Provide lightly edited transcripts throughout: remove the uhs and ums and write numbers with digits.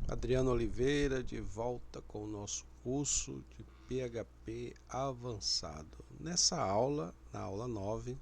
Adriano Oliveira, de volta com o nosso curso de PHP avançado. Nessa aula, na aula 9,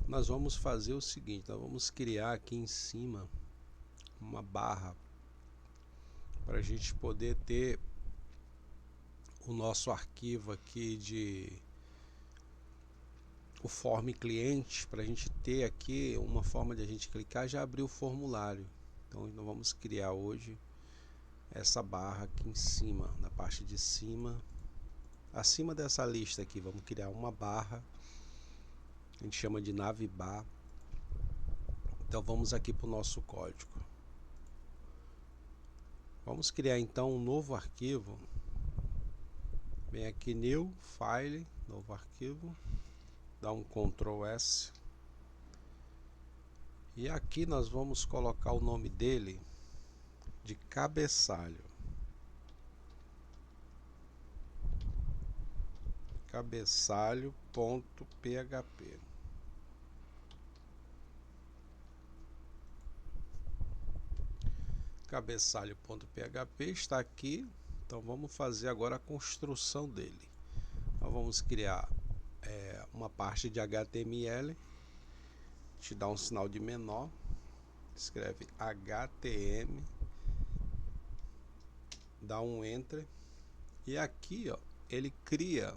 nós vamos fazer o seguinte: nós vamos criar aqui em cima uma barra para a gente poder ter o nosso arquivo aqui o form cliente, para a gente ter aqui uma forma de a gente clicar e já abrir o formulário. Então nós vamos criar hoje essa barra aqui em cima, na parte de cima, acima dessa lista aqui. Vamos criar uma barra, a gente chama de navbar. Então vamos aqui para o nosso código. Vamos criar então um novo arquivo. Vem aqui, new file, novo arquivo, dá um Ctrl S. E aqui nós vamos colocar o nome dele de cabeçalho. Cabeçalho.php. Cabeçalho.php está aqui. Então vamos fazer agora a construção dele. Então vamos criar uma parte de HTML. Te dá um sinal de menor. Escreve HTML. Dá um Enter. E aqui ó, ele cria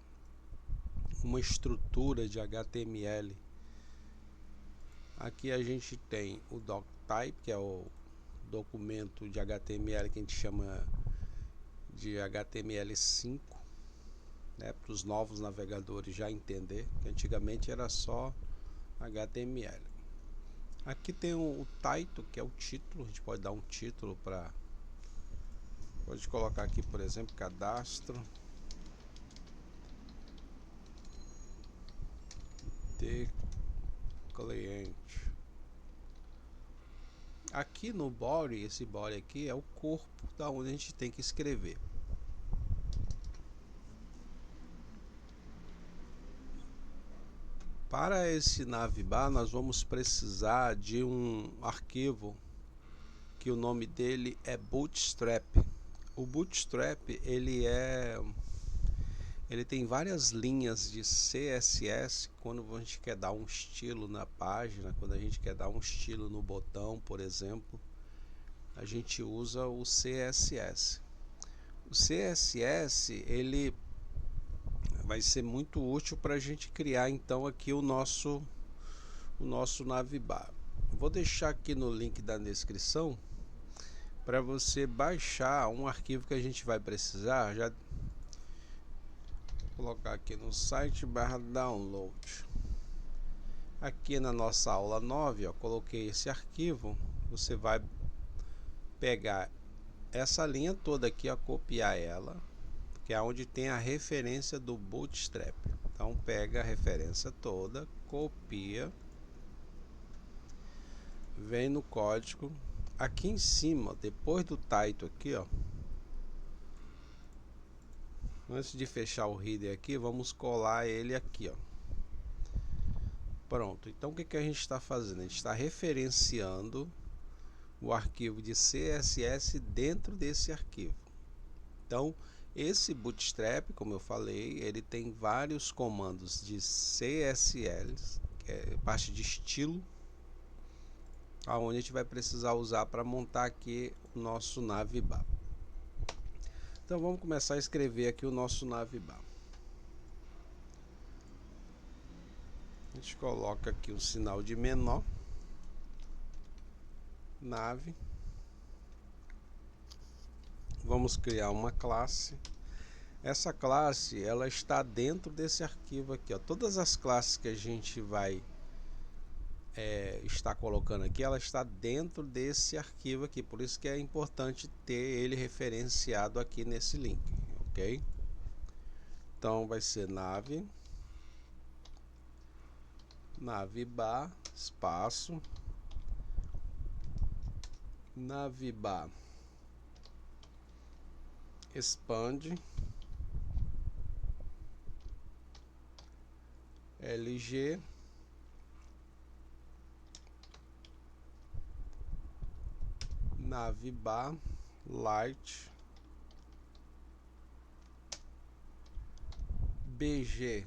uma estrutura de HTML. Aqui a gente tem o doctype, que é o documento de HTML que a gente chama de HTML5, né, para os novos navegadores já entender, que antigamente era só HTML. Aqui tem o title, que é o título. A gente pode dar um título para, pode colocar aqui, por exemplo, cadastro de cliente. Aqui no body, esse body aqui é o corpo da onde a gente tem que escrever. Para esse navbar nós vamos precisar de um arquivo que o nome dele é Bootstrap. O Bootstrap ele tem várias linhas de CSS. Quando a gente quer dar um estilo na página, quando a gente quer dar um estilo no botão, por exemplo, a gente usa o CSS. O CSS ele vai ser muito útil para a gente criar então aqui o nosso navbar. Vou deixar aqui no link da descrição para você baixar um arquivo que a gente vai precisar. Já vou colocar aqui no site /download. Aqui na nossa aula 9, ó, coloquei esse arquivo. Você vai pegar essa linha toda aqui, ó, copiar ela, que é onde tem a referência do Bootstrap. Então pega a referência toda, copia, vem no código, aqui em cima, depois do title aqui, ó, antes de fechar o header aqui, vamos colar ele aqui, ó. Pronto. Então o que a gente está fazendo? A gente está referenciando o arquivo de CSS dentro desse arquivo. Então esse Bootstrap, como eu falei, ele tem vários comandos de CSL, que é parte de estilo, aonde a gente vai precisar usar para montar aqui o nosso navbar. Então vamos começar a escrever aqui o nosso navbar. A gente coloca aqui um sinal de menor, nav. Vamos criar uma classe. Essa classe ela está dentro desse arquivo aqui, ó. Todas as classes que a gente vai estar colocando aqui, ela está dentro desse arquivo aqui. Por isso que é importante ter ele referenciado aqui nesse link, ok? Então vai ser navbar espaço navbar expande LG navbar light, BG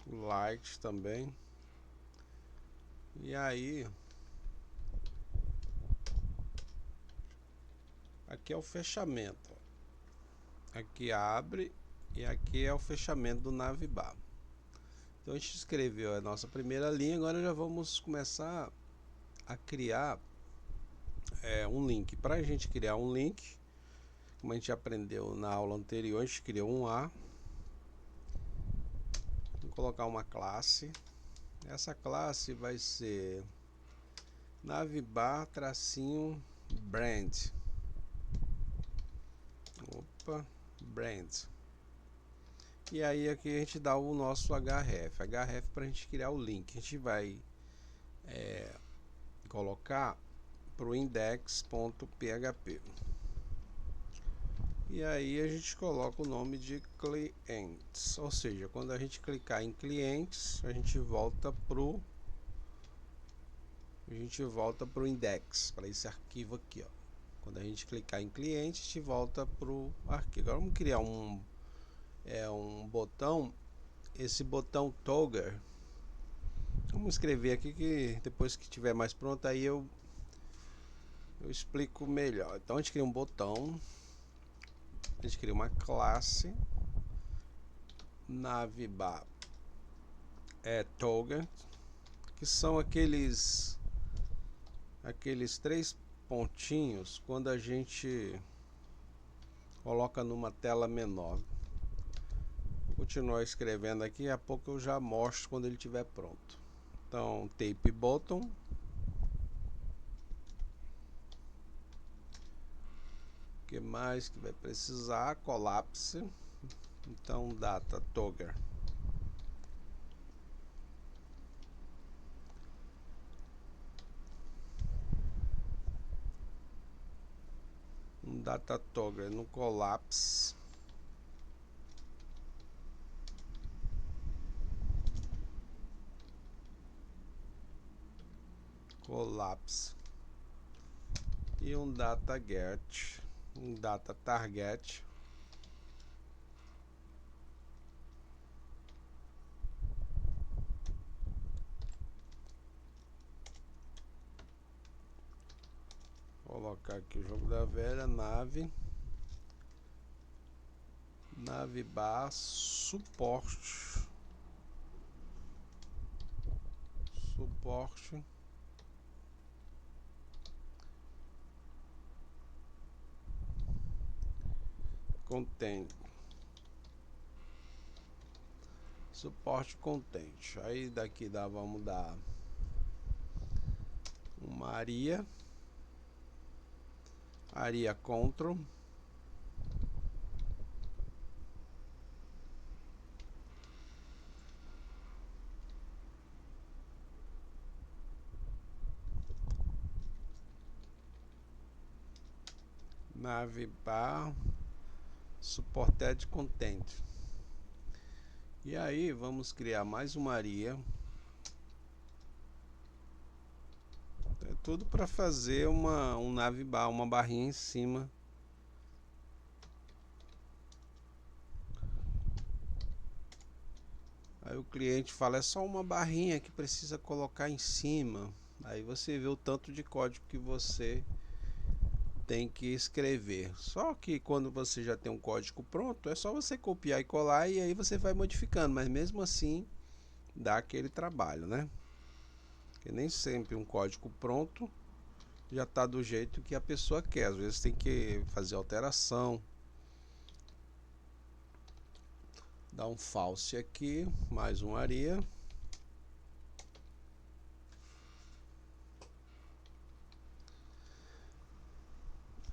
light também. E aí aqui é o fechamento, aqui abre e aqui é o fechamento do navbar. Então a gente escreveu a nossa primeira linha, agora já vamos começar a criar um link. Para a gente criar um link, como a gente aprendeu na aula anterior, a gente criou um A. Vou colocar uma classe. Essa classe vai ser navbar tracinho brand. Opa, brand. E aí aqui a gente dá o nosso href para a gente criar o link. A gente vai colocar para o index.php. E aí a gente coloca o nome de clientes, ou seja, quando a gente clicar em clientes, a gente volta pro index, para esse arquivo aqui, ó. Quando a gente clicar em cliente, a gente volta pro arquivo. Agora vamos criar um botão, esse botão toggle. Vamos escrever aqui que depois que estiver mais pronto aí eu explico melhor. Então a gente cria um botão, a gente cria uma classe navbar toggle, que são aqueles três pontinhos quando a gente coloca numa tela menor. Vou continuar escrevendo aqui, a pouco eu já mostro quando ele estiver pronto. Então, tape button, o que mais que vai precisar? Collapse. Então, data toggle. Um data toggle no collapse. Collapse. E um data get, um data target. Colocar aqui o jogo da velha, navbar suporte content, suporte content. Aí daqui vamos dar uma aria control, navbar supported content. E aí vamos criar mais uma aria. É tudo para fazer um navbar, uma barrinha em cima. Aí o cliente fala, é só uma barrinha que precisa colocar em cima. Aí você vê o tanto de código que você tem que escrever. Só que quando você já tem um código pronto, é só você copiar e colar e aí você vai modificando, mas mesmo assim dá aquele trabalho, né? Porque nem sempre um código pronto já está do jeito que a pessoa quer, às vezes tem que fazer alteração. Dá um false aqui, mais um aria.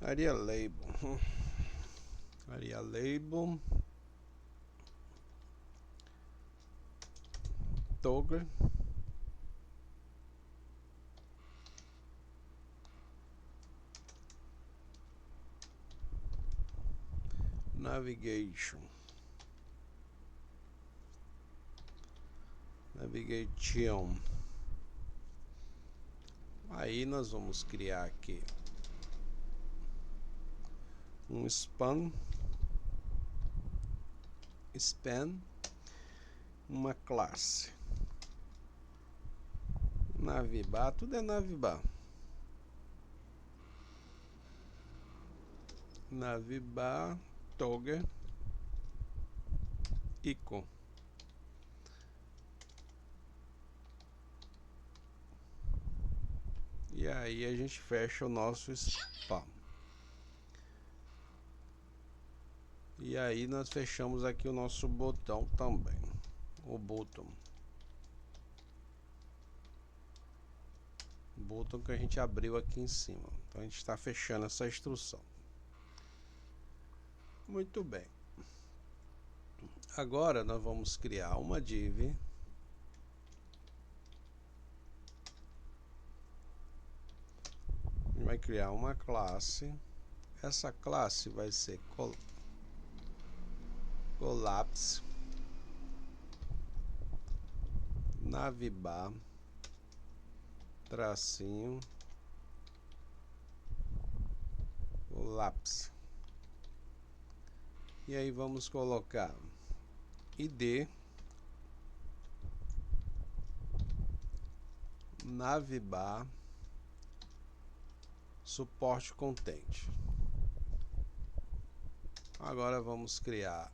Aria label. Aria label. Toggle. Navigation. Aí nós vamos criar aqui um span, uma classe navbar, tudo é navbar, toggle icon. E aí a gente fecha o nosso spa. E aí nós fechamos aqui o nosso botão também, o botão que a gente abriu aqui em cima. Então a gente está fechando essa instrução. Muito bem. Agora nós vamos criar uma div vai criar uma classe. Essa classe vai ser collapse navbar tracinho collapse. E aí vamos colocar id navbar suporte content. Agora vamos criar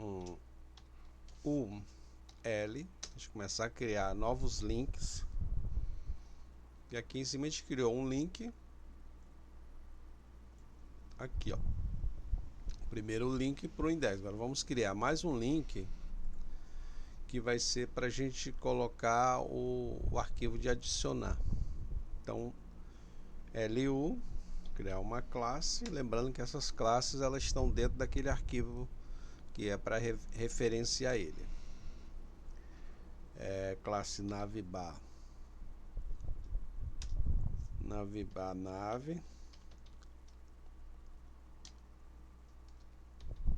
um UL, a gente começar a criar novos links. E aqui em cima a gente criou um link. Aqui, ó. Primeiro link para o index. Agora vamos criar mais um link que vai ser para a gente colocar o arquivo de adicionar. Então, LU, criar uma classe. Lembrando que essas classes elas estão dentro daquele arquivo que é para referenciar ele. Classe navbar nave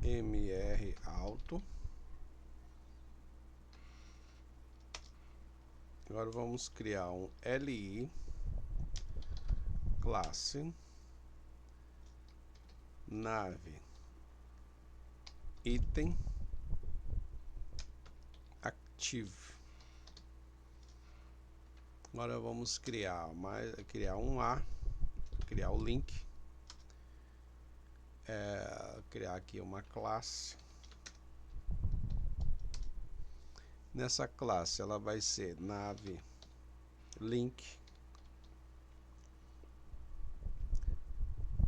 mr alto. Agora vamos criar um li classe nave item active. Agora vamos criar um criar o link, criar aqui uma classe. Nessa classe ela vai ser nave link.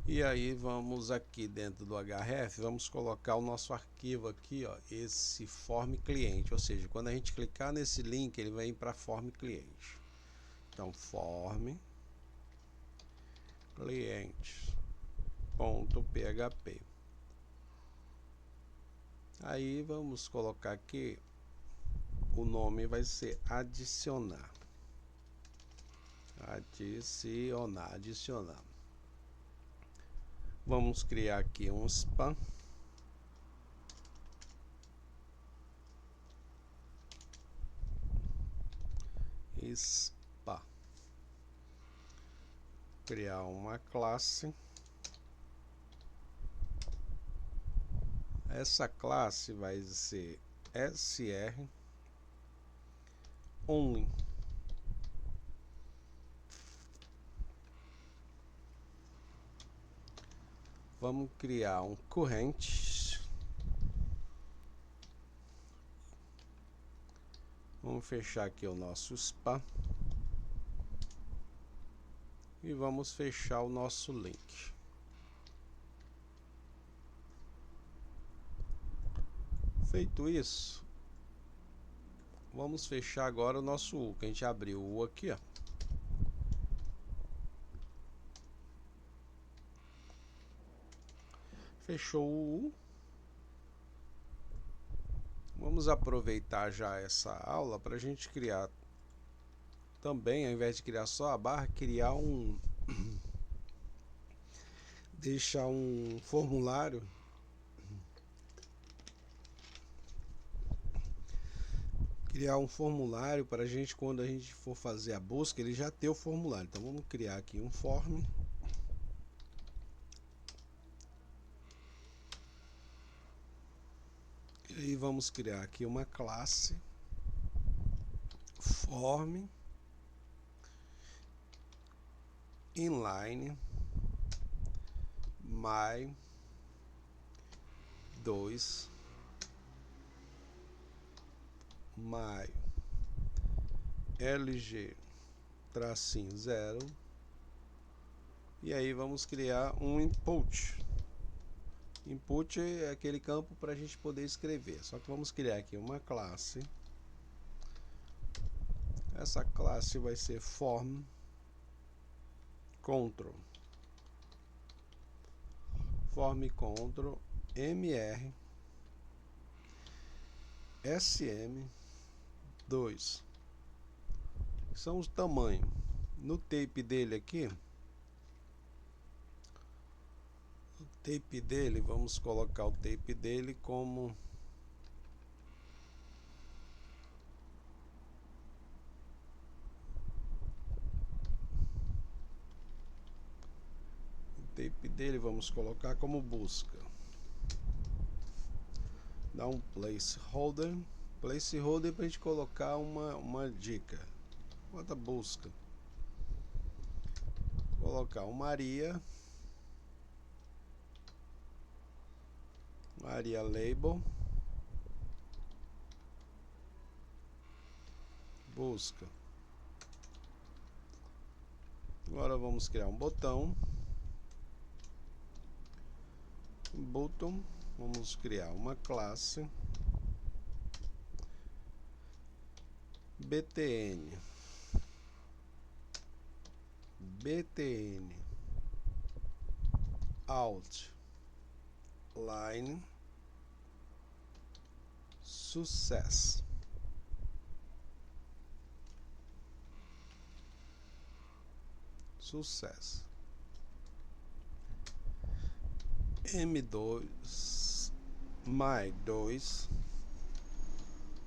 E aí vamos aqui dentro do href, vamos colocar o nosso arquivo aqui, ó, esse form cliente, ou seja, quando a gente clicar nesse link ele vem para form cliente. Então form cliente.php. Aí vamos colocar aqui, o nome vai ser adicionar. Vamos criar aqui um span. Criar uma classe. Essa classe vai ser sr only. Vamos criar um current. Vamos fechar aqui o nosso spa. E vamos fechar o nosso link. Feito isso, vamos fechar agora o nosso U, que a gente abriu o U aqui, ó. Fechou o U. Vamos aproveitar já essa aula para a gente criar também, ao invés de criar só a barra, criar deixar um formulário para a gente, quando a gente for fazer a busca, ele já ter o formulário. Então vamos criar aqui um form E aí vamos criar aqui uma classe form inline my 2 my lg tracinho 0, e aí vamos criar um input. Input é aquele campo para a gente poder escrever, só que vamos criar aqui uma classe. Essa classe vai ser form control mr sm2, são os tamanhos. No tape dele aqui, vamos colocar o tape dele como vamos colocar como busca. Dá um placeholder para a gente colocar uma dica. Bota busca. Colocar o Maria label busca. Agora vamos criar um botão. Button, vamos criar uma classe btn out line success. M2 my 2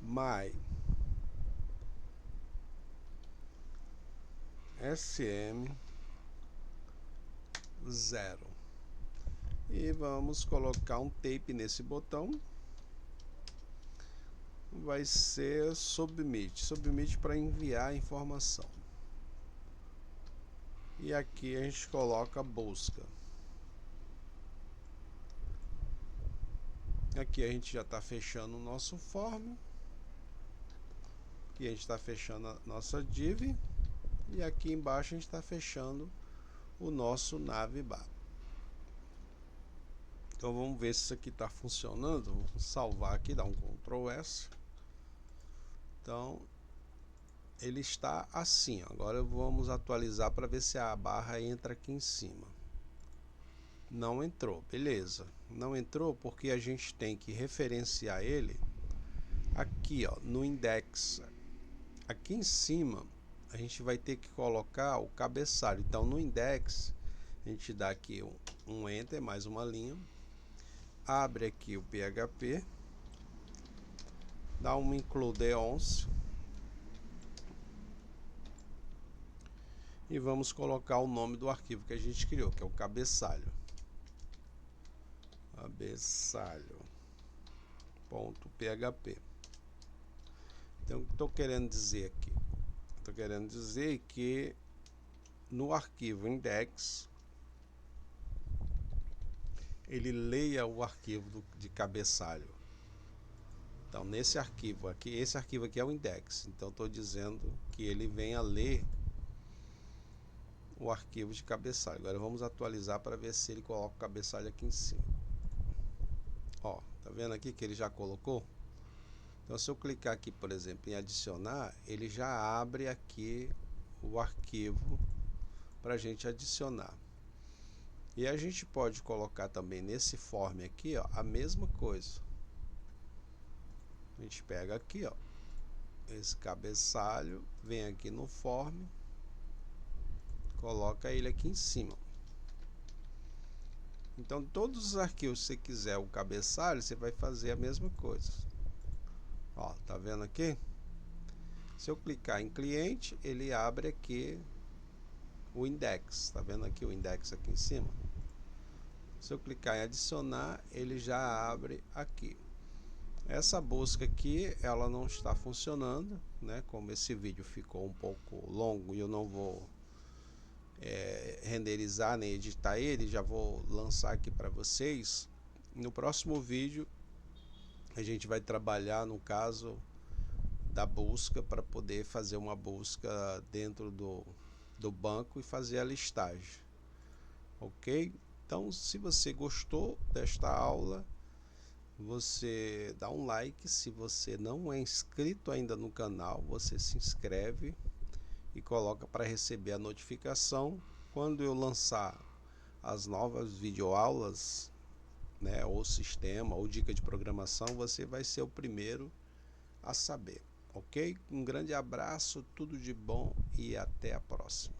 my sm 0, e vamos colocar um tape nesse botão. Vai ser submit para enviar a informação, e aqui a gente coloca busca. Aqui a gente já está fechando o nosso form, aqui a gente está fechando a nossa div, e aqui embaixo a gente está fechando o nosso navbar. Então vamos ver se isso aqui está funcionando. Vou salvar aqui, dar um Ctrl S. Então ele está assim. Agora vamos atualizar para ver se a barra entra aqui em cima. Não entrou, beleza. Não entrou porque a gente tem que referenciar ele aqui, ó, no index. Aqui em cima a gente vai ter que colocar o cabeçalho. Então no index a gente dá aqui um enter, mais uma linha, abre aqui o PHP, dá um include once e vamos colocar o nome do arquivo que a gente criou, que é o cabeçalho. Cabeçalho.php. Então, o que estou querendo dizer aqui? Estou querendo dizer que no arquivo index ele leia o arquivo de cabeçalho. Então, nesse arquivo aqui, esse arquivo aqui é o index. Então, estou dizendo que ele venha ler o arquivo de cabeçalho. Agora vamos atualizar para ver se ele coloca o cabeçalho aqui em cima. Ó, tá vendo aqui que ele já colocou? Então, se eu clicar aqui, por exemplo, em adicionar, ele já abre aqui o arquivo para a gente adicionar. E a gente pode colocar também nesse form aqui, ó, a mesma coisa. A gente pega aqui, ó, esse cabeçalho, vem aqui no form, coloca ele aqui em cima. Então, todos os arquivos que você quiser o cabeçalho, você vai fazer a mesma coisa. Ó, tá vendo aqui? Se eu clicar em cliente, ele abre aqui o index. Tá vendo aqui o index aqui em cima? Se eu clicar em adicionar, ele já abre aqui. Essa busca aqui, ela não está funcionando, né? Como esse vídeo ficou um pouco longo e eu não vou renderizar nem editar ele, já vou lançar aqui para vocês. No próximo vídeo a gente vai trabalhar no caso da busca para poder fazer uma busca dentro do banco e fazer a listagem, ok? Então, se você gostou desta aula, você dá um like. Se você não é inscrito ainda no canal, você se inscreve e coloca para receber a notificação quando eu lançar as novas videoaulas, né, ou sistema ou dica de programação. Você vai ser o primeiro a saber, ok? Um grande abraço, tudo de bom e até a próxima.